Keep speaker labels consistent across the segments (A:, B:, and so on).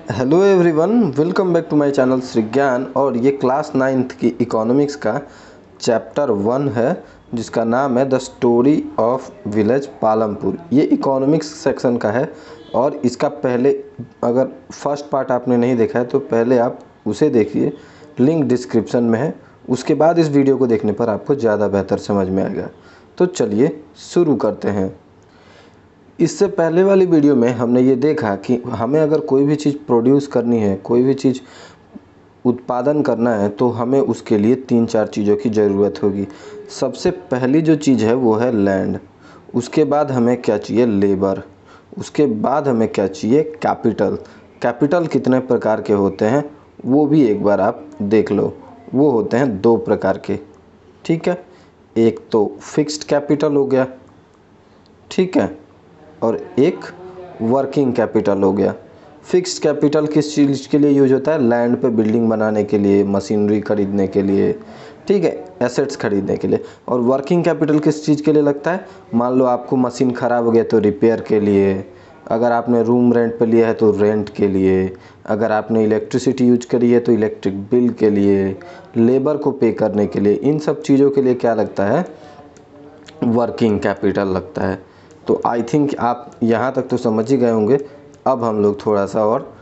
A: Hello everyone, welcome back to my channel Shri Gyan. और ये class 9th की इकोनॉमिक्स का चैप्टर 1 है जिसका नाम है the story of village Palampur. ये इकोनॉमिक्स सेक्शन का है और इसका पहले अगर फर्स्ट पार्ट आपने नहीं देखा है तो पहले आप उसे देखिए, लिंक डिस्क्रिप्शन में है। उसके बाद इस वीडियो को देखने पर आपको ज़्यादा बेहतर समझ में आएगा। तो चलिए शुरू करते हैं। इससे पहले वाली वीडियो में हमने ये देखा कि हमें अगर कोई भी चीज़ प्रोड्यूस करनी है, कोई भी चीज़ उत्पादन करना है तो हमें उसके लिए 3-4 चीज़ों की ज़रूरत होगी। सबसे पहली जो चीज़ है वो है लैंड। उसके बाद हमें क्या चाहिए? लेबर। उसके बाद हमें क्या चाहिए? कैपिटल। कैपिटल कितने प्रकार के होते हैं वो भी एक बार आप देख लो। वो होते हैं 2 प्रकार के, ठीक है। एक तो फिक्स्ड कैपिटल हो गया, ठीक है, और एक वर्किंग कैपिटल हो गया। फिक्स्ड कैपिटल किस चीज़ के लिए यूज होता है? लैंड पे बिल्डिंग बनाने के लिए, मशीनरी खरीदने के लिए, ठीक है, एसेट्स खरीदने के लिए। और वर्किंग कैपिटल किस चीज़ के लिए लगता है? मान लो आपको मशीन ख़राब हो गया तो रिपेयर के लिए, अगर आपने रूम रेंट पे लिया है तो रेंट के लिए, अगर आपने इलेक्ट्रिसिटी यूज करी है तो इलेक्ट्रिक बिल के लिए, लेबर को पे करने के लिए, इन सब चीज़ों के लिए क्या लगता है? वर्किंग कैपिटल लगता है। तो आई थिंक आप यहाँ तक तो समझ ही गए होंगे। अब हम लोग थोड़ा सा और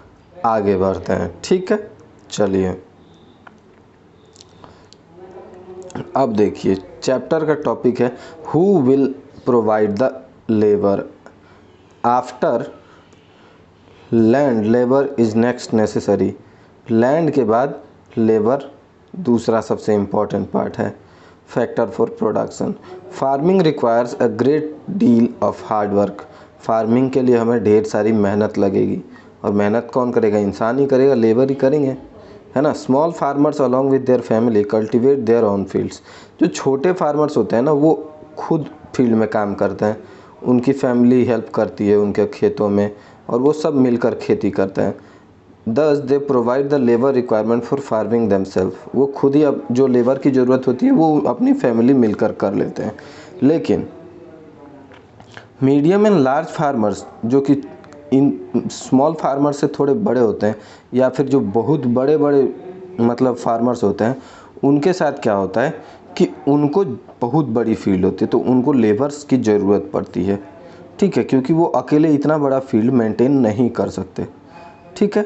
A: आगे बढ़ते हैं, ठीक है। चलिए अब देखिए, चैप्टर का टॉपिक है who will provide the labour after land. Labour is next necessary. Land के बाद लेबर दूसरा सबसे इम्पॉर्टेंट पार्ट है। Factor for production. Farming requires a great deal of hard work. Farming के लिए हमें ढेर सारी मेहनत लगेगी, और मेहनत कौन करेगा? इंसान ही करेगा, लेबर ही करेंगे, है ना। Small farmers along with their family cultivate their own fields. जो छोटे फार्मर्स होते हैं ना, वो खुद फील्ड में काम करते हैं, उनकी फैमिली हेल्प करती है उनके खेतों में, और वो सब मिलकर खेती करते हैं। Thus they provide the labour requirement for farming themselves. वो खुद ही अब जो लेबर की ज़रूरत होती है वो अपनी फैमिली मिलकर कर लेते हैं। लेकिन मीडियम एंड लार्ज फार्मर्स, जो कि इन स्मॉल फार्मर से थोड़े बड़े होते हैं, या फिर जो बहुत बड़े बड़े मतलब फार्मर्स होते हैं, उनके साथ क्या होता है कि उनको बहुत बड़ी फील्ड होती है तो उनको लेबर्स की ज़रूरत पड़ती है, ठीक है, क्योंकि वो अकेले इतना बड़ा फील्ड मेंटेन नहीं कर सकते, ठीक है।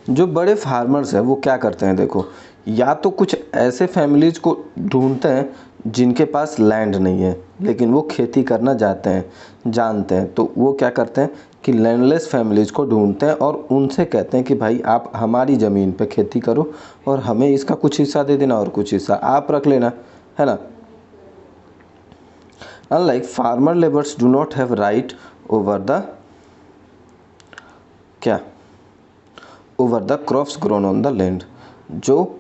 A: जो बड़े फार्मर्स हैं वो क्या करते हैं? देखो, या तो कुछ ऐसे फैमिलीज़ को ढूंढते हैं जिनके पास लैंड नहीं है लेकिन वो खेती करना जानते हैं, तो वो क्या करते हैं कि लैंडलेस फैमिलीज़ को ढूंढते हैं और उनसे कहते हैं कि भाई आप हमारी ज़मीन पे खेती करो और हमें इसका कुछ हिस्सा दे देना और कुछ हिस्सा आप रख लेना, है ना। Unlike farmer labours do not have right over the क्या over the crops grown on the land. जो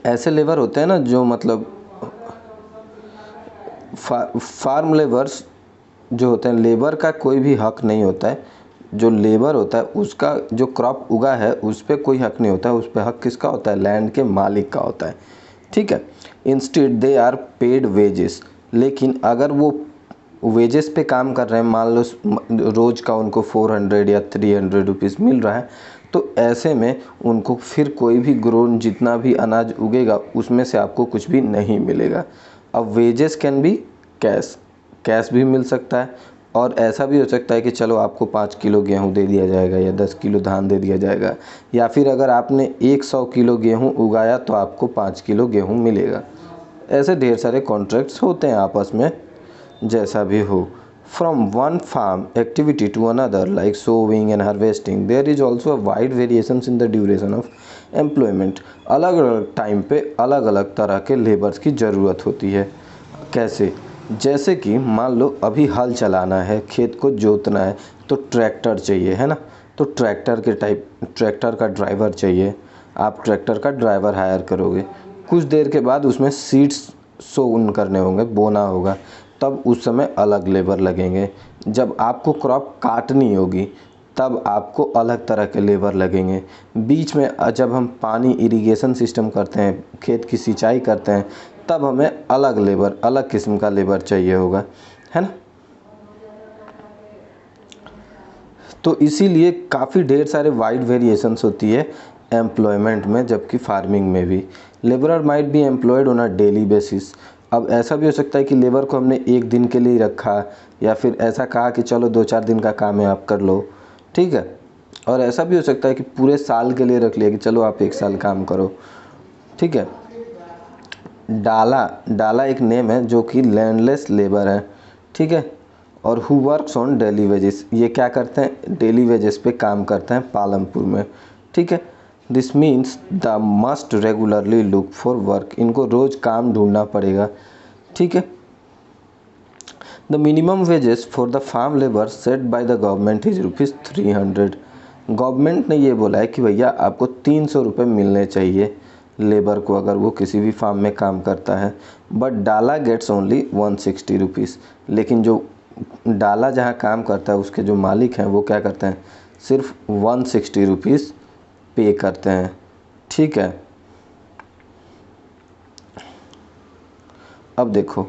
A: ऐसे लेबर होते हैं ना, जो मतलब फार्म लेबर्स जो होते हैं, लेबर का कोई भी हक नहीं होता है। जो लेबर होता है उसका जो क्रॉप उगा है उस पर कोई हक नहीं होता है, उस पर हक किसका होता है? लैंड के मालिक का होता है, ठीक है। Instead they are paid wages. लेकिन अगर वो वेजेस पे काम कर रहे हैं, मान लो रोज़ का उनको 400 या 300 रुपीज़ मिल रहा है, तो ऐसे में उनको फिर कोई भी ग्रोन जितना भी अनाज उगेगा उसमें से आपको कुछ भी नहीं मिलेगा। अब वेजेस कैन बी कैश भी मिल सकता है, और ऐसा भी हो सकता है कि चलो आपको 5 किलो गेहूँ दे दिया जाएगा या 10 किलो धान दे दिया जाएगा, या फिर अगर आपने 100 किलो गेहूँ उगाया तो आपको 5 किलो गेहूँ मिलेगा। ऐसे ढेर सारे कॉन्ट्रैक्ट्स होते हैं आपस में, जैसा भी हो। From one farm activity to another, like sowing and harvesting, there is also a wide variations in the duration of employment. अलग अलग टाइम पे अलग अलग तरह के लेबर्स की ज़रूरत होती है। कैसे? जैसे कि मान लो अभी हल चलाना है, खेत को जोतना है, तो ट्रैक्टर चाहिए, है ना। तो ट्रैक्टर का ड्राइवर चाहिए। आप ट्रैक्टर का ड्राइवर हायर करोगे, कुछ देर के बाद उसमें सीड्स सोन करने होंगे, बोना होगा, तब उस समय अलग लेबर लगेंगे। जब आपको क्रॉप काटनी होगी तब आपको अलग तरह के लेबर लगेंगे। बीच में जब हम पानी इरिगेशन सिस्टम करते हैं, खेत की सिंचाई करते हैं, तब हमें अलग लेबर, अलग किस्म का लेबर चाहिए होगा, है ना। तो इसीलिए काफ़ी ढेर सारे वाइड वेरिएशंस होती है एम्प्लॉयमेंट में, जबकि फार्मिंग में भी labourer might be employed on a daily basis. अब ऐसा भी हो सकता है कि लेबर को हमने एक दिन के लिए रखा, या फिर ऐसा कहा कि चलो 2-4 दिन का काम है आप कर लो, ठीक है। और ऐसा भी हो सकता है कि पूरे साल के लिए रख लिया कि चलो आप 1 साल काम करो, ठीक है। डाला एक नेम है जो कि लैंडलेस लेबर है, ठीक है। और who works on daily wages, ये क्या करते हैं, डेली वेजेस पे काम करते हैं पालमपुर में, ठीक है। This means the must regularly look for work, इनको रोज़ काम ढूंढना पड़ेगा, ठीक है। The minimum wages for the farm labour set by the government is ₹300। Government ने ये बोला है कि भैया आपको 300 रुपये मिलने चाहिए लेबर को, अगर वो किसी भी फार्म में काम करता है। बट डाला गेट्स ओनली 160 रुपीज़, लेकिन जो डाला जहाँ काम करता है उसके जो मालिक हैं वो क्या करते हैं, सिर्फ 160 रुपीज़ पे करते हैं, ठीक है। अब देखो,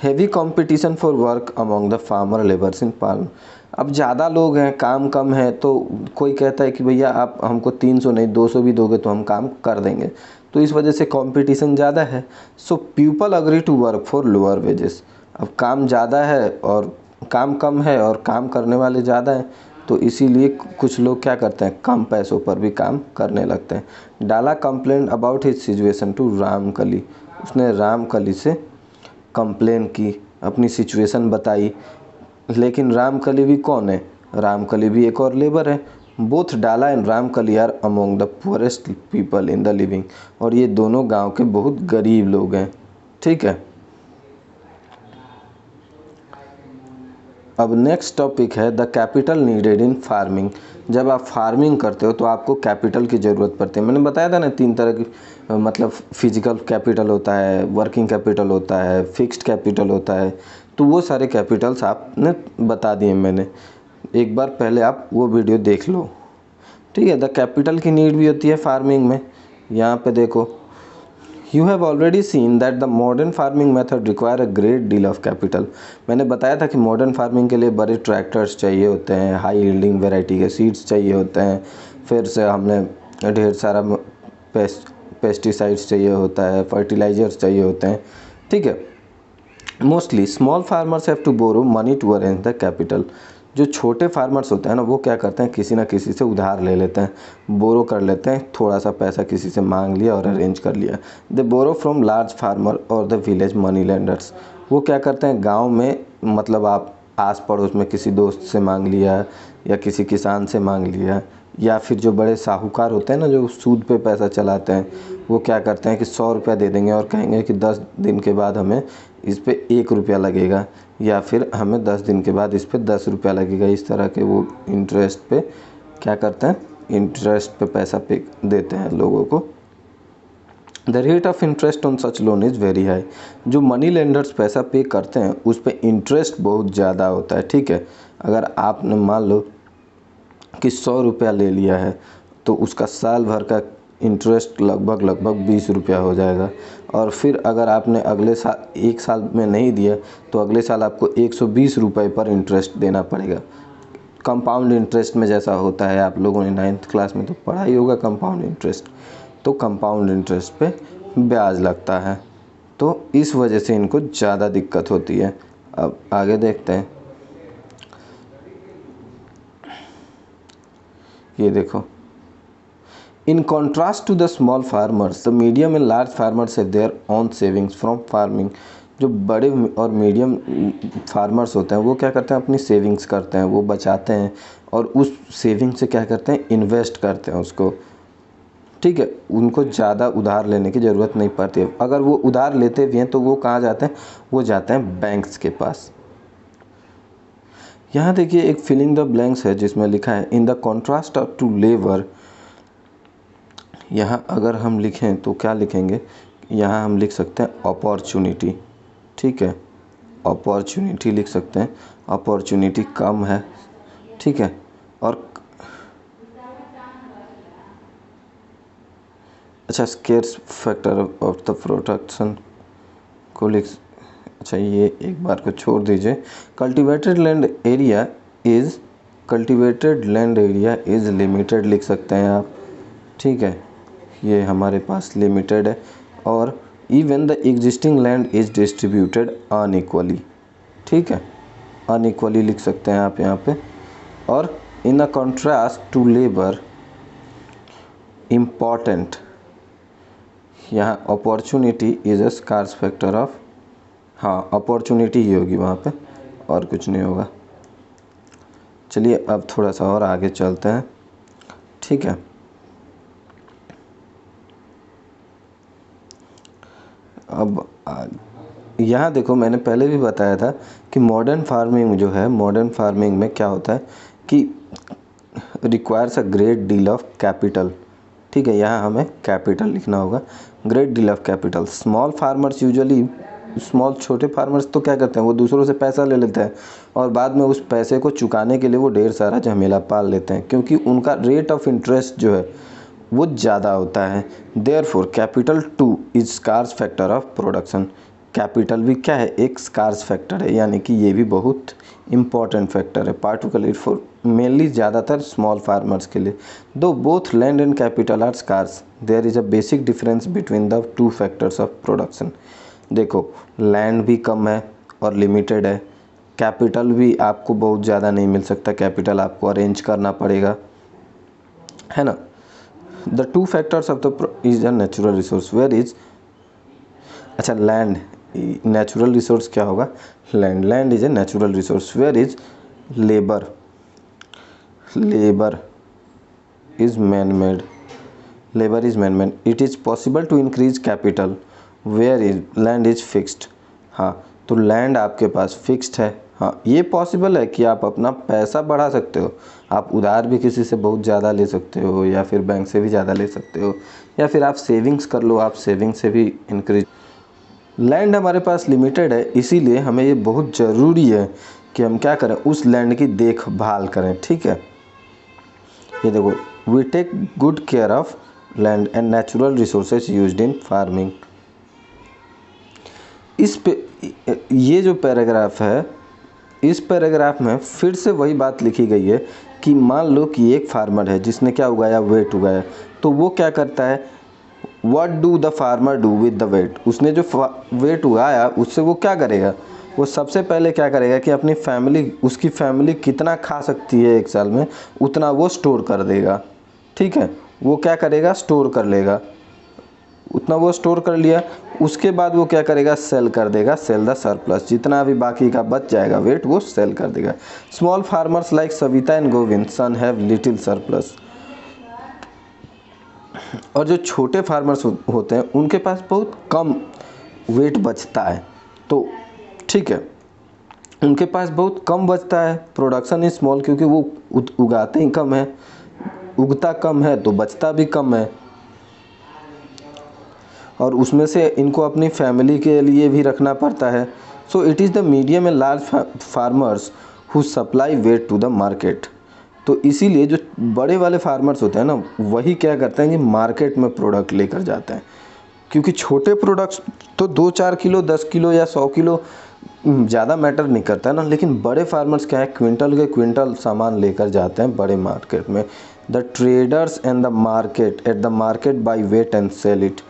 A: heavy competition for work among the farmer labours in palm. अब ज़्यादा लोग हैं, काम कम है, तो कोई कहता है कि भैया आप हमको 300 नहीं 200 भी दोगे तो हम काम कर देंगे, तो इस वजह से कंपटीशन ज़्यादा है। So people agree to work for lower wages. अब काम ज़्यादा है और काम कम है और काम करने वाले ज़्यादा हैं, तो इसीलिए कुछ लोग क्या करते हैं, कम पैसों पर भी काम करने लगते हैं। Dala complain about his situation to Ramkali, उसने रामकली से कंप्लेन की, अपनी सिचुएशन बताई। लेकिन रामकली भी कौन है, रामकली भी एक और लेबर है। Both Dala and Ramkali are among the poorest people in the living, और ये दोनों गांव के बहुत गरीब लोग हैं, ठीक है। अब नेक्स्ट टॉपिक है the capital needed in farming. जब आप फार्मिंग करते हो तो आपको कैपिटल की ज़रूरत पड़ती है। मैंने बताया था ना 3 तरह की, मतलब फिजिकल कैपिटल होता है, वर्किंग कैपिटल होता है, फिक्स्ड कैपिटल होता है। तो वो सारे कैपिटल्स आपने बता दिए मैंने, एक बार पहले आप वो वीडियो देख लो, ठीक है। द कैपिटल की नीड भी होती है फार्मिंग में। यहाँ पे देखो, you have already seen that the modern farming method require a great deal of capital. मैंने बताया था कि मॉडर्न फार्मिंग के लिए बड़े ट्रैक्टर्स चाहिए होते हैं, हाई यील्डिंग वैरायटी के सीड्स चाहिए होते हैं, फिर से हमने ढेर सारा पेस्टिसाइड्स चाहिए होता है, फर्टिलाइजर्स चाहिए होते हैं, ठीक है। Mostly small farmers have to borrow money to arrange the capital. जो छोटे फार्मर्स होते हैं ना, वो क्या करते हैं, किसी ना किसी से उधार ले लेते हैं, बोरो कर लेते हैं, थोड़ा सा पैसा किसी से मांग लिया और अरेंज कर लिया। दे बोरो फ्रॉम लार्ज फार्मर और द विलेज मनी लेंडर्स। वो क्या करते हैं, गांव में मतलब आप आस पड़ोस में किसी दोस्त से मांग लिया या किसी किसान से मांग लिया, या फिर जो बड़े साहूकार होते हैं ना, जो सूद पे पैसा चलाते हैं, वो क्या करते हैं कि 100 रुपया दे देंगे और कहेंगे कि 10 दिन के बाद हमें इस पे 1 रुपया लगेगा, या फिर हमें 10 दिन के बाद इस पे 10 रुपया लगेगा। इस तरह के वो इंटरेस्ट पे क्या करते हैं, इंटरेस्ट पे पैसा पे देते हैं लोगों को। The rate of interest on such loan is very high. जो मनी लेंडर्स पैसा पे करते हैं उस पे इंटरेस्ट बहुत ज़्यादा होता है, ठीक है। अगर आपने मान लो कि 100 रुपया ले लिया है, तो उसका साल भर का इंटरेस्ट लगभग 20 रुपया हो जाएगा। और फिर अगर आपने अगले साल 1 साल में नहीं दिया, तो अगले साल आपको 120 रुपये पर इंटरेस्ट देना पड़ेगा। कंपाउंड इंटरेस्ट में जैसा होता है, आप लोगों ने 9th क्लास में तो पढ़ा ही होगा कंपाउंड इंटरेस्ट। तो कंपाउंड इंटरेस्ट पे ब्याज लगता है, तो इस वजह से इनको ज़्यादा दिक्कत होती है। अब आगे देखते हैं, ये देखो, in contrast to the small farmers the medium and large farmers have their own savings from farming. जो बड़े और मीडियम फार्मर्स होते हैं वो क्या करते हैं, अपनी सेविंग्स करते हैं, वो बचाते हैं और उस सेविंग से क्या करते हैं, इन्वेस्ट करते हैं उसको, ठीक है। उनको ज़्यादा उधार लेने की ज़रूरत नहीं पड़ती है। अगर वो उधार लेते भी हैं तो वो कहाँ जाते हैं, वो जाते हैं बैंक्स के पास। यहाँ देखिए एक फिलिंग द ब्लैंक्स है जिसमें लिखा है in the contrast to labour. यहाँ अगर हम लिखें तो क्या लिखेंगे, यहाँ हम लिख सकते हैं अपॉर्चुनिटी, ठीक है, अपॉर्चुनिटी लिख सकते हैं। अपॉर्चुनिटी कम है, ठीक है। और अच्छा, scarce factor of the production को लिख, अच्छा ये एक बार को छोड़ दीजिए। Cultivated land area is cultivated land area is limited लिख सकते हैं आप, ठीक है, ये हमारे पास लिमिटेड है। और even the existing land is distributed unequally, ठीक है, अनइक्वली लिख सकते हैं आप यहाँ पे। और in a contrast to labour important, यहाँ opportunity is a scarce factor of, हाँ अपॉर्चुनिटी ही होगी वहाँ पे, और कुछ नहीं होगा। चलिए अब थोड़ा सा और आगे चलते हैं, ठीक है। अब यहाँ देखो, मैंने पहले भी बताया था कि मॉडर्न फार्मिंग जो है, मॉडर्न फार्मिंग में क्या होता है कि requires a great deal of capital, ठीक है, यहाँ हमें कैपिटल लिखना होगा, great deal of capital. Small farmers usually, small छोटे फार्मर्स तो क्या करते हैं, वो दूसरों से पैसा ले लेते हैं और बाद में उस पैसे को चुकाने के लिए वो ढेर सारा झमेला पाल लेते हैं, क्योंकि उनका रेट ऑफ इंटरेस्ट जो है वो ज़्यादा होता है। Therefore capital too is scarce factor of production, capital भी क्या है, एक स्कार्स फैक्टर है, यानी कि ये भी बहुत इम्पॉर्टेंट फैक्टर है, पार्टिकुलरली फॉर मेनली ज़्यादातर स्मॉल फार्मर्स के लिए। दो both land and capital are scarce, there is a basic difference between the two factors of production. देखो, लैंड भी कम है और लिमिटेड है, कैपिटल भी आपको बहुत ज़्यादा नहीं मिल सकता, कैपिटल आपको अरेंज करना पड़ेगा, है ना। The two factors of the is a natural resource where is, अच्छा लैंड, नेचुरल रिसोर्स क्या होगा, land, land is a natural resource where is labour, labour is man made, labour is man made. It is possible to increase capital where is land is fixed, हाँ तो land आपके पास fixed है, हाँ ये possible है कि आप अपना पैसा बढ़ा सकते हो, आप उधार भी किसी से बहुत ज़्यादा ले सकते हो या फिर बैंक से भी ज़्यादा ले सकते हो, या फिर आप सेविंग्स कर लो, आप सेविंग से भी इंक्रीज। लैंड हमारे पास लिमिटेड है, इसीलिए हमें ये बहुत ज़रूरी है कि हम क्या करें, उस लैंड की देखभाल करें, ठीक है। ये देखो, we take good care of land and natural resources used in farming. इस पे ये जो पैराग्राफ है, इस पैराग्राफ में फिर से वही बात लिखी गई है कि मान लो कि एक फार्मर है जिसने क्या उगाया, वेट उगाया, तो वो क्या करता है, what do the farmer do with the wheat, उसने जो वेट उगाया उससे वो क्या करेगा, वो सबसे पहले क्या करेगा कि अपनी फैमिली, उसकी फैमिली कितना खा सकती है एक साल में उतना वो स्टोर कर देगा, ठीक है, वो क्या करेगा, स्टोर कर लेगा, उतना वो स्टोर कर लिया, उसके बाद वो क्या करेगा, सेल कर देगा, सेल द सरप्लस, जितना भी बाकी का बच जाएगा वेट वो सेल कर देगा। Small farmers like Savita and Govind son have little surplus, और जो छोटे फार्मर्स होते हैं उनके पास बहुत कम वेट बचता है, तो ठीक है, उनके पास बहुत कम बचता है, प्रोडक्शन इज स्मॉल, क्योंकि वो उगाते ही कम है, उगता कम है तो बचता भी कम है, और उसमें से इनको अपनी फैमिली के लिए भी रखना पड़ता है। So it is the medium and large farmers who supply wheat to the market, तो इसीलिए जो बड़े वाले फार्मर्स होते हैं ना, वही क्या करते हैं कि मार्केट में प्रोडक्ट लेकर जाते हैं, क्योंकि छोटे प्रोडक्ट्स तो 2-4 किलो, 10 किलो या 100 किलो ज़्यादा मैटर नहीं करता है ना, लेकिन बड़े फार्मर्स क्या है, क्विंटल के क्विंटल सामान लेकर जाते हैं बड़े मार्केट में। The traders and the market at the market buy wheat and sell it,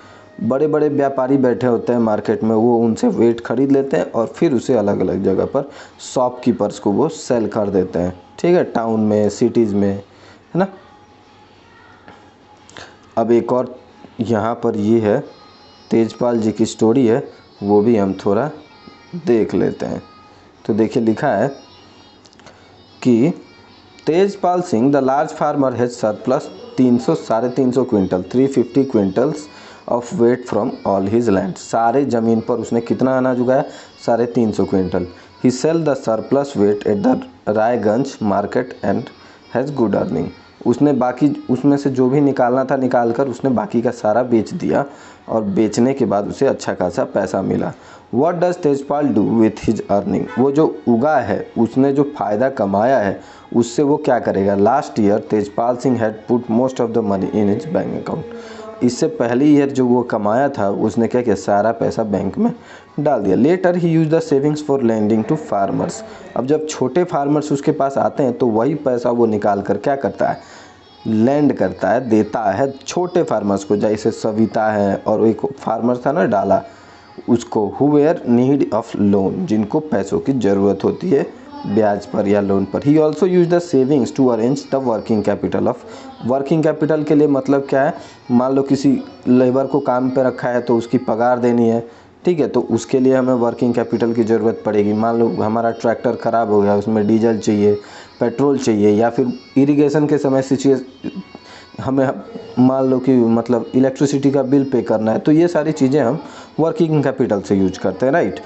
A: बड़े बड़े व्यापारी बैठे होते हैं मार्केट में, वो उनसे वेट खरीद लेते हैं और फिर उसे अलग अलग जगह पर शॉपकीपर्स को वो सेल कर देते हैं, ठीक है, टाउन में, सिटीज़ में, है ना। अब एक और यहाँ पर ये है, तेजपाल जी की स्टोरी है, वो भी हम थोड़ा देख लेते हैं। तो देखिए लिखा है कि Tejpal Singh the large farmer has surplus 300 quintal 350 quintals of wheat from all his land, सारे ज़मीन पर उसने कितना अनाज उगाया, 350 quintal. He sell the surplus wheat at the Raiganj market and has good earning, उसने बाकी उसमें से जो भी निकालना था निकाल कर उसने बाकी का सारा बेच दिया और बेचने के बाद उसे अच्छा खासा पैसा मिला। What does Tejpal do with his earning, वो जो उगा है, उसने जो फ़ायदा कमाया है उससे वो क्या करेगा। Last year Tejpal Singh had put most of the money in his bank account, इससे पहले ईयर जो वो कमाया था उसने क्या किया, सारा पैसा बैंक में डाल दिया। Later he use the savings for lending to farmers. अब जब छोटे फार्मर्स उसके पास आते हैं तो वही पैसा वो निकाल कर क्या करता है, लैंड करता है, देता है छोटे फार्मर्स को, जैसे सविता है और एक फार्मर था ना डाला, उसको who were need of loan, जिनको पैसों की ज़रूरत होती है ब्याज पर या लोन पर। He also use the savings to arrange the working capital of. Working capital के लिए मतलब क्या है, मान लो किसी लेबर को काम पे रखा है तो उसकी पगार देनी है, ठीक है, तो उसके लिए हमें वर्किंग कैपिटल की ज़रूरत पड़ेगी। मान लो हमारा ट्रैक्टर ख़राब हो गया, उसमें डीजल चाहिए, पेट्रोल चाहिए, या फिर इरिगेशन के समय हमें मान लो कि मतलब इलेक्ट्रिसिटी का बिल पे करना है, तो ये सारी चीज़ें हम वर्किंग कैपिटल से यूज करते हैं, right.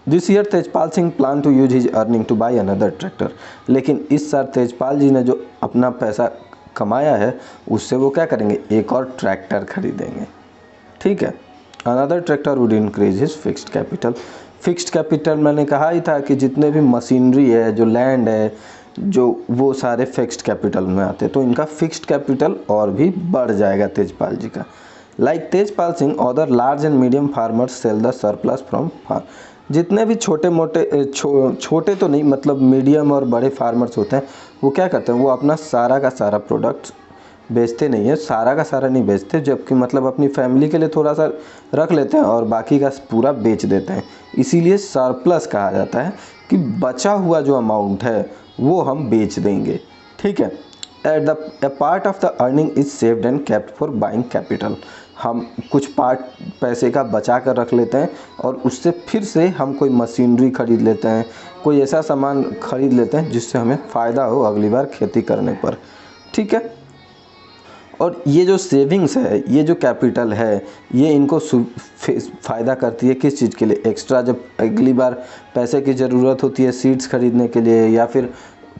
A: This year Tejpal Singh plan to use his earning to buy another tractor. लेकिन इस साल तेजपाल जी ने जो अपना पैसा कमाया है उससे वो क्या करेंगे, एक और ट्रैक्टर खरीदेंगे, ठीक है। Another tractor would increase his fixed capital. Fixed capital मैंने कहा ही था कि जितने भी मशीनरी है, जो लैंड है, जो वो सारे फिक्स्ड कैपिटल में आते हैं, तो इनका फिक्स्ड कैपिटल और भी बढ़ जाएगा तेजपाल जी का। Like Tejpal Singh other large and medium farmers sell the surplus from farm. जितने भी छोटे मोटे छोटे तो नहीं, मतलब मीडियम और बड़े फार्मर्स होते हैं, वो क्या करते हैं, वो अपना सारा का सारा प्रोडक्ट बेचते नहीं है, सारा का सारा नहीं बेचते, जबकि मतलब अपनी फैमिली के लिए थोड़ा सा रख लेते हैं और बाकी का पूरा बेच देते हैं। इसीलिए सरप्लस कहा जाता है कि बचा हुआ जो अमाउंट है वो हम बेच देंगे, ठीक है। At the A part of the earning is saved and kept for buying capital. हम कुछ पार्ट पैसे का बचा कर रख लेते हैं और उससे फिर से हम कोई मशीनरी खरीद लेते हैं, कोई ऐसा सामान खरीद लेते हैं जिससे हमें फ़ायदा हो अगली बार खेती करने पर, ठीक है। और ये जो सेविंग्स है, ये जो कैपिटल है, ये इनको फ़ायदा करती है किस चीज़ के लिए, एक्स्ट्रा जब अगली बार पैसे की ज़रूरत होती है सीड्स खरीदने के लिए या फिर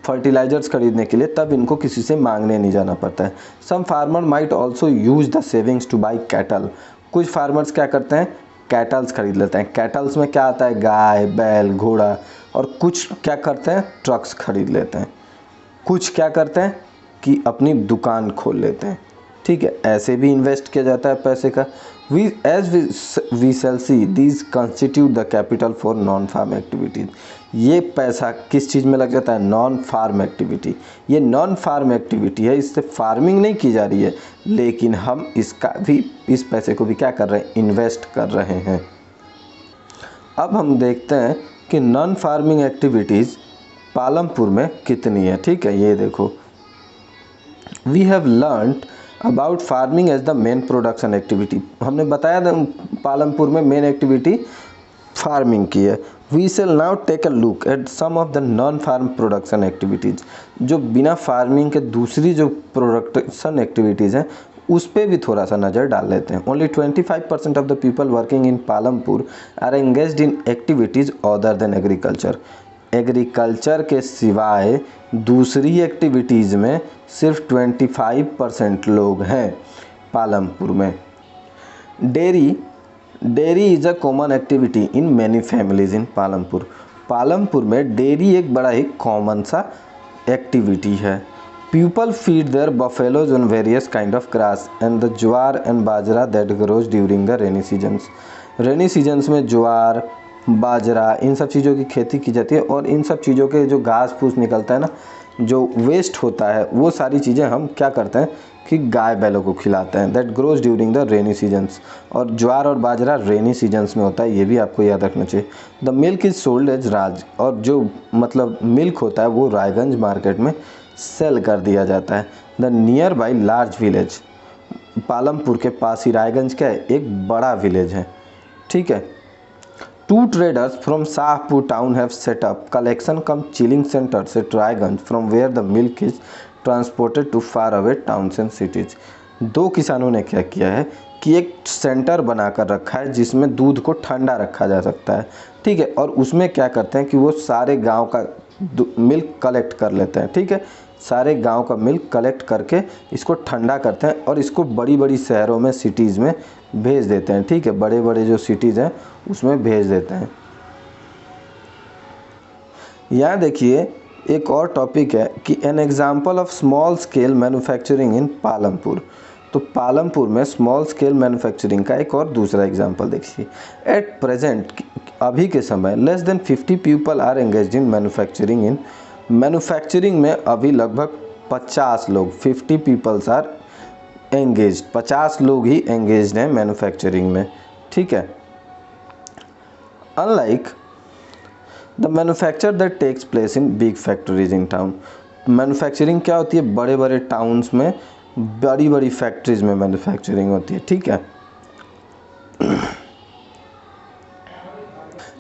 A: फर्टिलाइजर्स खरीदने के लिए, तब इनको किसी से मांगने नहीं जाना पड़ता है। Some farmer might also use the savings to buy cattle. कुछ फार्मर्स क्या करते हैं, कैटल्स खरीद लेते हैं। कैटल्स में क्या आता है, गाय, बैल, घोड़ा। और कुछ क्या करते हैं, ट्रक्स खरीद लेते हैं। कुछ क्या करते हैं कि अपनी दुकान खोल लेते हैं, ठीक है। ऐसे भी इन्वेस्ट किया जाता है पैसे का। We shall see these constitute the capital for non farm activities. ये पैसा किस चीज़ में लग जाता है, नॉन फार्म एक्टिविटी। ये नॉन फार्म एक्टिविटी है, इससे फार्मिंग नहीं की जा रही है, लेकिन हम इसका भी, इस पैसे को भी क्या कर रहे हैं, इन्वेस्ट कर रहे हैं। अब हम देखते हैं कि नॉन फार्मिंग एक्टिविटीज़ पालमपुर में कितनी है, ठीक है। ये देखो, we have learned about farming as the main production activity. हमने बताया था पालमपुर में मेन एक्टिविटी फार्मिंग की है। We shall now take a look at some of the non farm production activities. जो बिना फार्मिंग के दूसरी जो प्रोडक्शन एक्टिविटीज़ हैं उस पर भी थोड़ा सा नज़र डाल लेते हैं। Only 25% of the people working in Palampur are engaged in activities other than agriculture. Agriculture के सिवाय दूसरी एक्टिविटीज़ में सिर्फ 25% लोग हैं पालमपुर में। Dairy is a common activity in many families in Palampur. Palampur में डेयरी एक बड़ा ही कॉमन सा एक्टिविटी है। People feed their buffaloes on various kind of grass and the jowar and bajra that grows during the rainy seasons. Rainy seasons में ज्वार, बाजरा, इन सब चीज़ों की खेती की जाती है और इन सब चीज़ों के जो घास फूस निकलता है ना, जो वेस्ट होता है, वो सारी चीज़ें हम क्या करते हैं कि गाय बैलों को खिलाते हैं। That grows during the rainy seasons. और ज्वार और बाजरा रेनी सीजन्स में होता है, ये भी आपको याद रखना चाहिए। The milk is sold as राज। और जो मतलब मिल्क होता है वो रायगंज मार्केट में सेल कर दिया जाता है। The near by large village. Palampur के पास ही रायगंज का एक बड़ा विलेज है, ठीक है। Two traders from Shahpur town have set up collection cum chilling centers at Raiganj from where the milk is transported to far away towns and cities। दो किसानों ने क्या किया है कि एक सेंटर बनाकर रखा है जिसमें दूध को ठंडा रखा जा सकता है, ठीक है। और उसमें क्या करते हैं कि वो सारे गांव का मिल्क कलेक्ट कर लेते हैं, ठीक है। सारे गांव का मिल्क कलेक्ट करके इसको ठंडा करते हैं और इसको बड़ी बड़ी शहरों में, सिटीज़ में भेज देते हैं, ठीक है। बड़े बड़े जो सिटीज़ हैं उसमें भेज देते हैं। यहाँ देखिए एक और टॉपिक है कि an example of small scale manufacturing इन पालमपुर। तो पालमपुर में स्मॉल स्केल मैन्युफैक्चरिंग का एक और दूसरा एग्जांपल देखिए। एट प्रेजेंट, अभी के समय, less than 50 people are engaged in manufacturing में अभी लगभग 50 लोग, 50 पीपल्स आर एंगेज्ड, 50 लोग ही एंगेज्ड हैं मैन्युफैक्चरिंग में, ठीक है। Unlike the manufacture that takes place in big factories in town, manufacturing क्या होती है, बड़े बड़े टाउन्स में बड़ी बड़ी फैक्ट्रीज में मैन्युफैक्चरिंग होती है, ठीक है।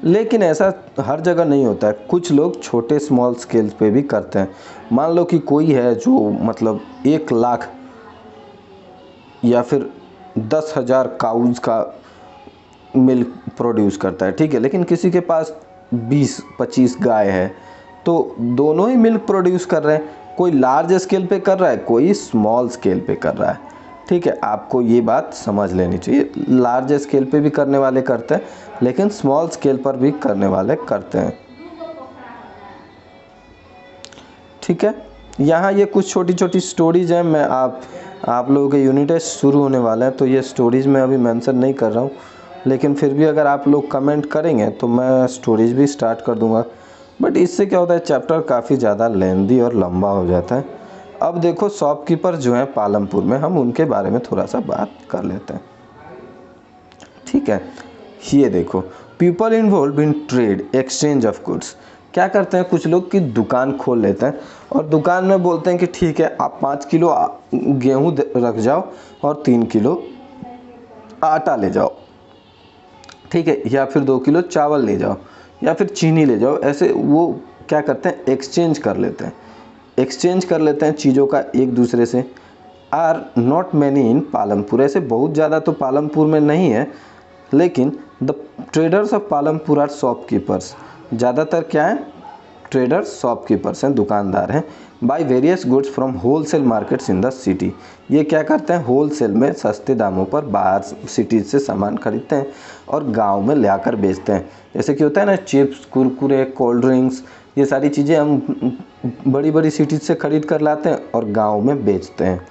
A: लेकिन ऐसा हर जगह नहीं होता है, कुछ लोग छोटे स्मॉल स्केल्स पे भी करते हैं। मान लो कि कोई है जो मतलब 1 लाख या फिर 10,000 काउज का मिल्क प्रोड्यूस करता है, ठीक है, लेकिन किसी के पास 20-25 गाय है, तो दोनों ही मिल्क प्रोड्यूस कर रहे हैं। कोई लार्ज स्केल पे कर रहा है, कोई स्मॉल स्केल पे कर रहा है, ठीक है। आपको ये बात समझ लेनी चाहिए, लार्ज स्केल पे भी करने वाले करते हैं, लेकिन स्मॉल स्केल पर भी करने वाले करते हैं, ठीक है। यहाँ ये कुछ छोटी छोटी स्टोरीज हैं। मैं आप लोगों के यूनिट टेस्ट शुरू होने वाले हैं, तो ये स्टोरीज मैं अभी मेंशन नहीं कर रहा हूँ, लेकिन फिर भी अगर आप लोग कमेंट करेंगे तो मैं स्टोरीज भी स्टार्ट कर दूँगा। बट इससे क्या होता है, चैप्टर काफ़ी ज़्यादा लेंदी और लंबा हो जाता है। अब देखो शॉपकीपर जो हैं पालमपुर में, हम उनके बारे में थोड़ा सा बात कर लेते हैं, ठीक है। ये देखो, people involve in trade exchange of goods, क्या करते हैं कुछ लोग कि दुकान खोल लेते हैं और दुकान में बोलते हैं कि ठीक है आप 5 किलो गेहूँ रख जाओ और 3 किलो आटा ले जाओ, ठीक है, या फिर 2 किलो चावल ले जाओ या फिर चीनी ले जाओ। ऐसे वो क्या करते हैं, एक्सचेंज कर लेते हैं, एक्सचेंज कर लेते हैं चीज़ों का एक दूसरे से। Are not many in Palampur, ऐसे बहुत ज़्यादा तो पालमपुर में नहीं है, लेकिन the traders of Palampur are shopkeepers, ज़्यादातर क्या है, ट्रेडर्स शॉपकीपर्स हैं, दुकानदार हैं। Buy various goods from wholesale markets in the city, ये क्या करते हैं, होलसेल में सस्ते दामों पर बाहर सिटीज़ से सामान खरीदते हैं और गांव में ले आकर बेचते हैं। जैसे कि होता है ना, चिप्स, कुरकुरे, कोल्ड ड्रिंक्स, ये सारी चीज़ें हम बड़ी बड़ी सिटीज़ से खरीद कर लाते हैं और गांव में बेचते हैं।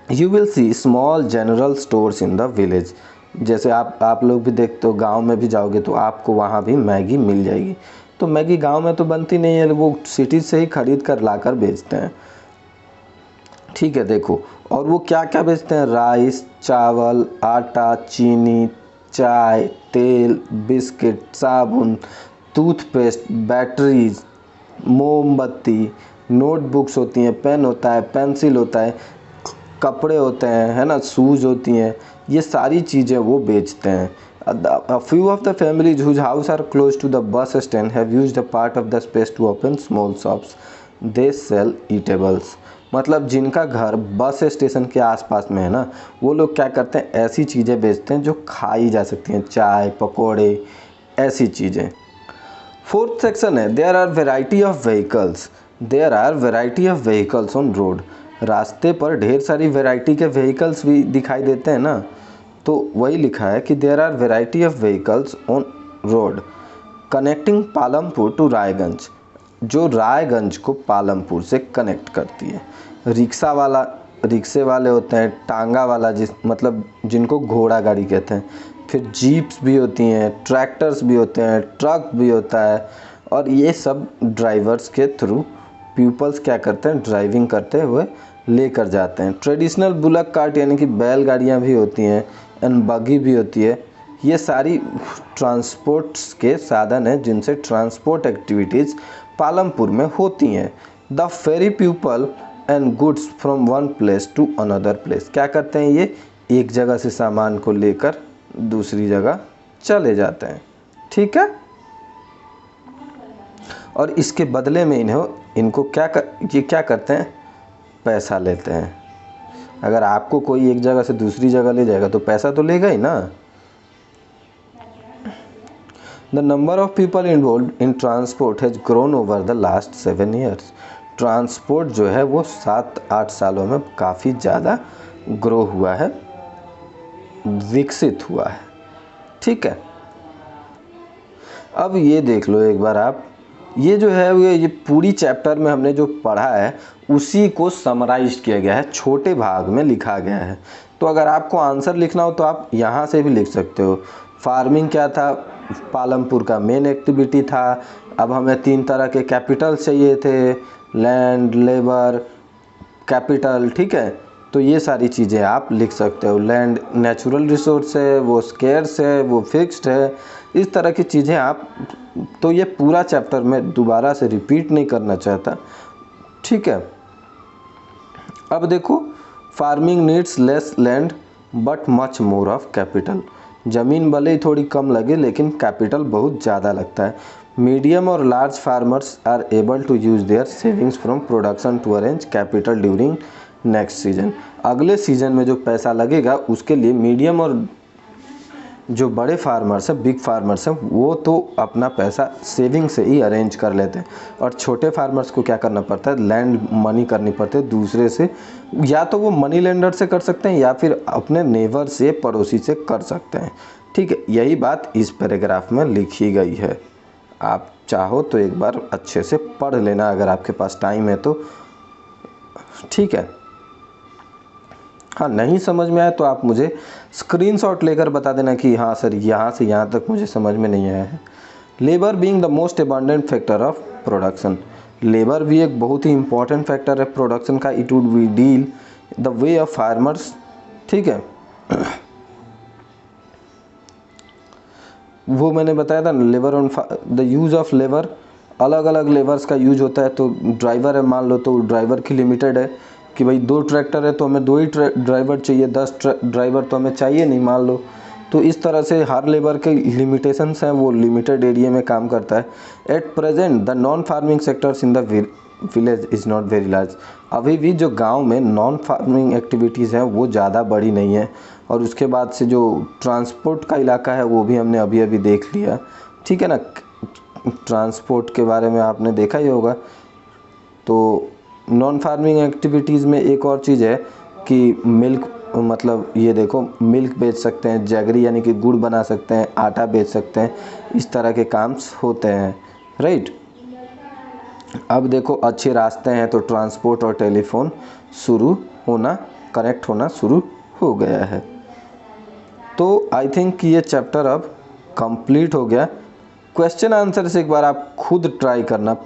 A: You will C small general stores in the village, जैसे आप लोग भी देखते हो, गांव में भी जाओगे तो आपको वहाँ भी मैगी मिल जाएगी। तो मैगी गांव में तो बनती नहीं है, वो सिटी से ही खरीद कर लाकर बेचते हैं, ठीक है। देखो, और वो क्या क्या बेचते हैं, राइस, चावल, आटा, चीनी, चाय, तेल, बिस्किट, साबुन, टूथपेस्ट, बैटरीज, मोमबत्ती, नोटबुक्स होती हैं, पेन होता है, पेंसिल होता है, कपड़े होते हैं, है ना, शूज़ होती हैं, ये सारी चीज़ें वो बेचते हैं। A few of the families whose house are close to the bus stand have used a part of the space to open small shops. They sell eatables. मतलब जिनका घर बस स्टेशन के आसपास में है ना, वो लोग क्या करते हैं, ऐसी चीज़ें बेचते हैं जो खाई जा सकती हैं, चाय, पकोड़े, ऐसी चीज़ें। फोर्थ सेक्शन है, there are variety of vehicles, there are variety of vehicles on road, रास्ते पर ढेर सारी वेराइटी के व्हीकल्स भी दिखाई देते हैं ना, तो वही लिखा है कि there are variety of vehicles on road connecting Palampur to Raiganj, जो रायगंज को पालमपुर से कनेक्ट करती है। रिक्शे वाले होते हैं, टांगा वाला मतलब जिनको घोड़ा गाड़ी कहते हैं, फिर जीप्स भी होती हैं, ट्रैक्टर्स भी होते हैं, ट्रक भी होता है, और ये सब ड्राइवर्स के थ्रू पीपल्स क्या करते हैं, ड्राइविंग करते हुए लेकर जाते हैं। ट्रेडिशनल बुलक कार्ट यानी कि बैलगाड़ियाँ भी होती हैं, एंड बगी भी होती है। ये सारी ट्रांसपोर्ट्स के साधन हैं जिनसे ट्रांसपोर्ट एक्टिविटीज़ पालमपुर में होती हैं। The ferry people and goods from one place to another place, क्या करते हैं, ये एक जगह से सामान को लेकर दूसरी जगह चले जाते हैं, ठीक है। और इसके बदले में इनको ये क्या करते हैं, पैसा लेते हैं। अगर आपको कोई एक जगह से दूसरी जगह ले जाएगा तो पैसा तो लेगा ही ना। The number of people involve in transport has grown over the last 7 years, transport जो है वो 7-8 सालों में काफ़ी ज़्यादा ग्रो हुआ है, विकसित हुआ है, ठीक है। अब ये देख लो एक बार आप ये जो है ये पूरी चैप्टर में हमने जो पढ़ा है उसी को समराइज किया गया है, छोटे भाग में लिखा गया है। तो अगर आपको आंसर लिखना हो तो आप यहाँ से भी लिख सकते हो। फार्मिंग क्या था, पालमपुर का मेन एक्टिविटी था। अब हमें 3 तरह के कैपिटल चाहिए थे, लैंड, लेबर, कैपिटल, ठीक है। तो ये सारी चीज़ें आप लिख सकते हो। लैंड नेचुरल रिसोर्स है, वो स्केर्स है, वो फिक्स्ड है, इस तरह की चीज़ें आप। तो ये पूरा चैप्टर मैं दोबारा से रिपीट नहीं करना चाहता, ठीक है। अब देखो, farming needs less land but much more of capital. ज़मीन भले ही थोड़ी कम लगे लेकिन कैपिटल बहुत ज़्यादा लगता है। मीडियम और large farmers are able to use their savings from production to arrange capital during next season. अगले सीजन में जो पैसा लगेगा उसके लिए मीडियम और जो बड़े फार्मर्स हैं, बिग फार्मर्स हैं, वो तो अपना पैसा सेविंग से ही अरेंज कर लेते हैं। और छोटे फार्मर्स को क्या करना पड़ता है, लैंड मनी करनी पड़ती है दूसरे से, या तो वो मनी लेंडर से कर सकते हैं या फिर अपने नेबर से, पड़ोसी से कर सकते हैं, ठीक है। यही बात इस पैराग्राफ में लिखी गई है। आप चाहो तो एक बार अच्छे से पढ़ लेना अगर आपके पास टाइम है तो, ठीक है। हाँ, नहीं समझ में आया तो आप मुझे स्क्रीनशॉट लेकर बता देना कि हाँ सर, यहाँ से यहाँ तक मुझे समझ में नहीं आया है। Labour being the most abundant factor of production. Labour भी एक बहुत ही इंपॉर्टेंट फैक्टर है प्रोडक्शन का। It would be deal the way of farmers, ठीक है। वो मैंने बताया था ना, labour on the use of labour, अलग अलग लेबर्स का यूज होता है। तो ड्राइवर है मान लो, तो ड्राइवर की लिमिटेड है कि भाई 2 ट्रैक्टर है तो हमें 2 ही ड्राइवर चाहिए, 10 ड्राइवर तो हमें चाहिए नहीं मान लो। तो इस तरह से हर लेबर के लिमिटेशंस हैं, वो लिमिटेड एरिया में काम करता है। At present the non farming sectors in the village is not very large. अभी भी जो गांव में नॉन फार्मिंग एक्टिविटीज़ हैं वो ज़्यादा बड़ी नहीं है। और उसके बाद से जो ट्रांसपोर्ट का इलाका है वो भी हमने अभी अभी देख लिया, ठीक है ना। ट्रांसपोर्ट के बारे में आपने देखा ही होगा। तो नॉन फार्मिंग एक्टिविटीज़ में एक और चीज़ है कि मिल्क, मतलब ये देखो, मिल्क बेच सकते हैं, जैगरी यानी कि गुड़ बना सकते हैं, आटा बेच सकते हैं, इस तरह के काम होते हैं, राइट। अब देखो, अच्छे रास्ते हैं तो ट्रांसपोर्ट और टेलीफोन शुरू होना, कनेक्ट होना शुरू हो गया है। तो आई थिंक ये चैप्टर अब कंप्लीट हो गया। क्वेश्चन आंसर से एक बार आप खुद ट्राई करना,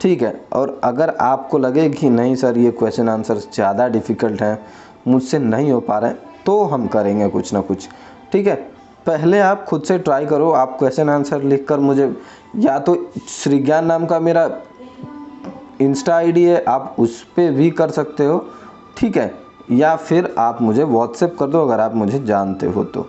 A: ठीक है। और अगर आपको लगे कि नहीं सर ये क्वेश्चन आंसर ज़्यादा डिफ़िकल्ट हैं, मुझसे नहीं हो पा रहे हैं, तो हम करेंगे कुछ ना कुछ, ठीक है। पहले आप खुद से ट्राई करो। आप क्वेश्चन आंसर लिखकर मुझे, या तो श्रीज्ञान नाम का मेरा इंस्टा आईडी है, आप उस पर भी कर सकते हो, ठीक है। या फिर आप मुझे व्हाट्सएप कर दो अगर आप मुझे जानते हो तो।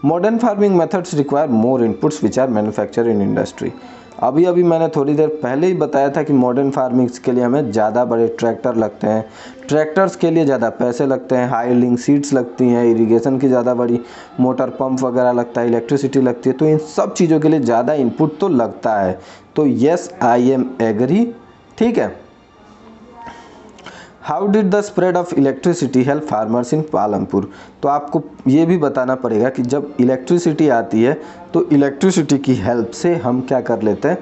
A: Modern farming methods require more inputs which are manufacture in industry. अभी अभी मैंने थोड़ी देर पहले ही बताया था कि मॉडर्न फार्मिंग्स के लिए हमें ज़्यादा बड़े ट्रैक्टर लगते हैं, ट्रैक्टर्स के लिए ज़्यादा पैसे लगते हैं, हाई लिंक सीड्स लगती हैं, इरिगेशन की ज़्यादा बड़ी मोटर पंप वगैरह लगता है, इलेक्ट्रिसिटी लगती है। तो इन सब चीज़ों के लिए ज़्यादा इनपुट तो लगता है। तो येस, आई एम एग्री, ठीक है। How did the spread of electricity help farmers in Palampur. तो आपको ये भी बताना पड़ेगा कि जब इलेक्ट्रिसिटी आती है तो इलेक्ट्रिसिटी की हेल्प से हम क्या कर लेते हैं,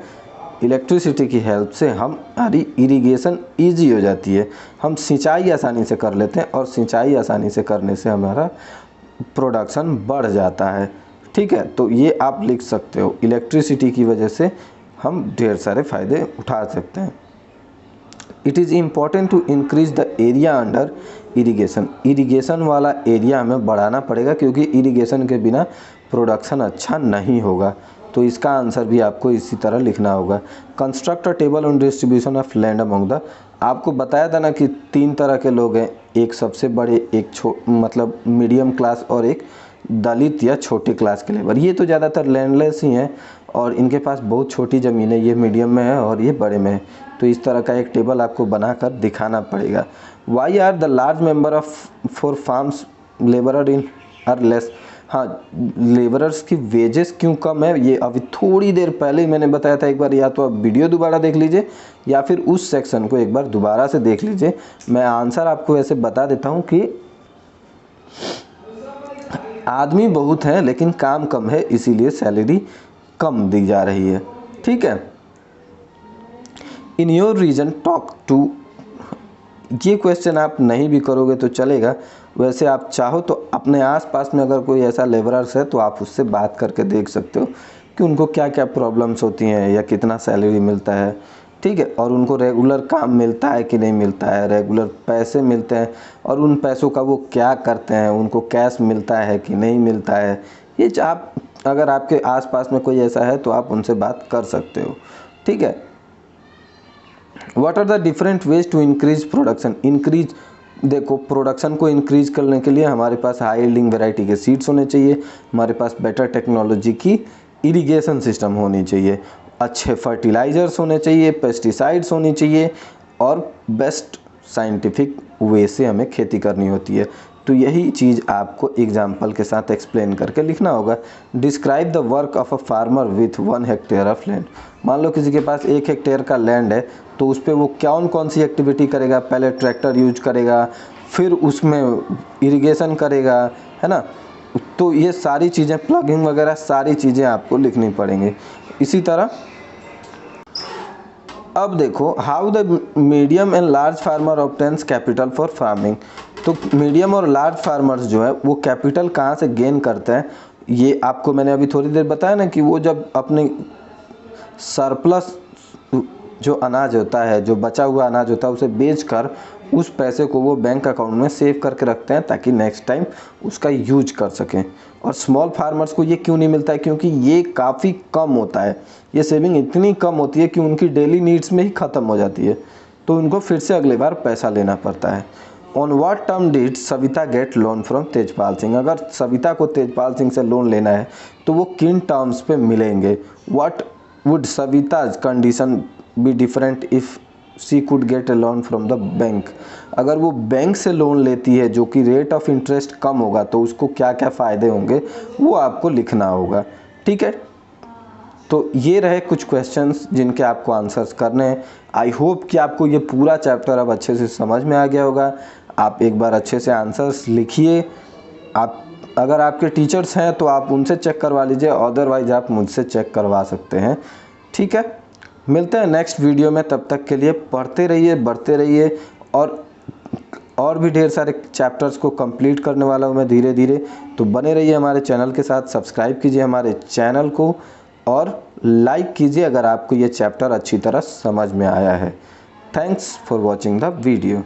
A: इलेक्ट्रिसिटी की हेल्प से हमारी इरिगेशन ईजी हो जाती है, हम सिंचाई आसानी से कर लेते हैं, और सिंचाई आसानी से करने से हमारा प्रोडक्शन बढ़ जाता है, ठीक है। तो ये आप लिख सकते हो, इलेक्ट्रिसिटी की वजह से हम ढेर सारे फ़ायदे उठा सकते हैं। It is important to increase the area under irrigation. Irrigation वाला एरिया हमें बढ़ाना पड़ेगा क्योंकि इरिगेशन के बिना प्रोडक्शन अच्छा नहीं होगा। तो इसका आंसर भी आपको इसी तरह लिखना होगा। Construct a table on distribution of land among the. आपको बताया था ना कि 3 तरह के लोग हैं, एक सबसे बड़े, एक मतलब मीडियम क्लास, और एक दलित या छोटे क्लास के लेबर। ये तो ज़्यादातर लैंडलेस ही हैं और इनके पास बहुत छोटी ज़मीन है, ये मीडियम में है और ये बड़े में है। तो इस तरह का एक टेबल आपको बनाकर दिखाना पड़ेगा। Why are the large member of for farms labourer in are less. हाँ, लेबरर्स की वेजेस क्यों कम है, ये अभी थोड़ी देर पहले ही मैंने बताया था। एक बार या तो आप वीडियो दोबारा देख लीजिए या फिर उस सेक्शन को एक बार दोबारा से देख लीजिए। मैं आंसर आपको ऐसे बता देता हूँ कि आदमी बहुत हैं लेकिन काम कम है, इसीलिए सैलरी कम दी जा रही है, ठीक है। In your region talk to. ये क्वेश्चन आप नहीं भी करोगे तो चलेगा, वैसे आप चाहो तो अपने आसपास में अगर कोई ऐसा लेबरर्स है तो आप उससे बात करके देख सकते हो कि उनको क्या क्या प्रॉब्लम्स होती हैं या कितना सैलरी मिलता है, ठीक है, और उनको रेगुलर काम मिलता है कि नहीं मिलता है, रेगुलर पैसे मिलते हैं और उन पैसों का वो क्या करते हैं, उनको कैश मिलता है कि नहीं मिलता है। ये आप अगर आपके आसपास में कोई ऐसा है तो आप उनसे बात कर सकते हो, ठीक है। What are the different ways to increase production. Increase, देखो प्रोडक्शन को इंक्रीज करने के लिए हमारे पास हाई यील्डिंग वैरायटी के सीड्स होने चाहिए, हमारे पास बेटर टेक्नोलॉजी की इरिगेशन सिस्टम होनी चाहिए, अच्छे फर्टिलाइजर्स होने चाहिए, पेस्टिसाइड्स होनी चाहिए और बेस्ट साइंटिफिक वे से हमें खेती करनी होती है। तो यही चीज़ आपको एग्जाम्पल के साथ एक्सप्लेन करके लिखना होगा। Describe the work of a farmer with 1 hectare of land. मान लो किसी के पास 1 हेक्टेयर का लैंड है तो उस पर वो कौन कौन सी एक्टिविटी करेगा, पहले ट्रैक्टर यूज करेगा, फिर उसमें इरिगेशन करेगा, है ना। तो ये सारी चीज़ें, प्लगिंग वगैरह सारी चीज़ें आपको लिखनी पड़ेंगी। इसी तरह अब देखो, how the medium and large farmer obtains capital for farming. तो मीडियम और लार्ज फार्मर्स जो है वो कैपिटल कहाँ से गेन करते हैं, ये आपको मैंने अभी थोड़ी देर बताया ना कि वो जब अपने सरप्लस जो अनाज होता है, जो बचा हुआ अनाज होता है, उसे बेचकर उस पैसे को वो बैंक अकाउंट में सेव करके रखते हैं ताकि नेक्स्ट टाइम उसका यूज कर सकें। और स्मॉल फार्मर्स को ये क्यों नहीं मिलता है, क्योंकि ये काफ़ी कम होता है, ये सेविंग इतनी कम होती है कि उनकी डेली नीड्स में ही ख़त्म हो जाती है, तो उनको फिर से अगली बार पैसा लेना पड़ता है। On what term did Savita gate loan from Tejpal Singh. अगर सविता को तेजपाल सिंह से लोन लेना है तो वो किन टर्म्स पे मिलेंगे। What would Savita's condition be different if she could get A loan from the bank. अगर वो बैंक से लोन लेती है जो कि रेट ऑफ इंटरेस्ट कम होगा तो उसको क्या क्या फ़ायदे होंगे वो आपको लिखना होगा, ठीक है। तो ये रहे कुछ क्वेश्चंस जिनके आपको आंसर्स करने हैं। आई होप कि आपको ये पूरा चैप्टर अब अच्छे से समझ में आ गया होगा। आप एक बार अच्छे से आंसर्स लिखिए। आप अगर आपके टीचर्स हैं तो आप उनसे चेक करवा लीजिए, अदरवाइज आप मुझसे चेक करवा सकते हैं, ठीक है। मिलते हैं नेक्स्ट वीडियो में, तब तक के लिए पढ़ते रहिए, बढ़ते रहिए और भी ढेर सारे चैप्टर्स को कंप्लीट करने वाला हूँ मैं धीरे धीरे। तो बने रहिए हमारे चैनल के साथ, सब्सक्राइब कीजिए हमारे चैनल को और लाइक कीजिए अगर आपको ये चैप्टर अच्छी तरह समझ में आया है। Thanks for watching the video.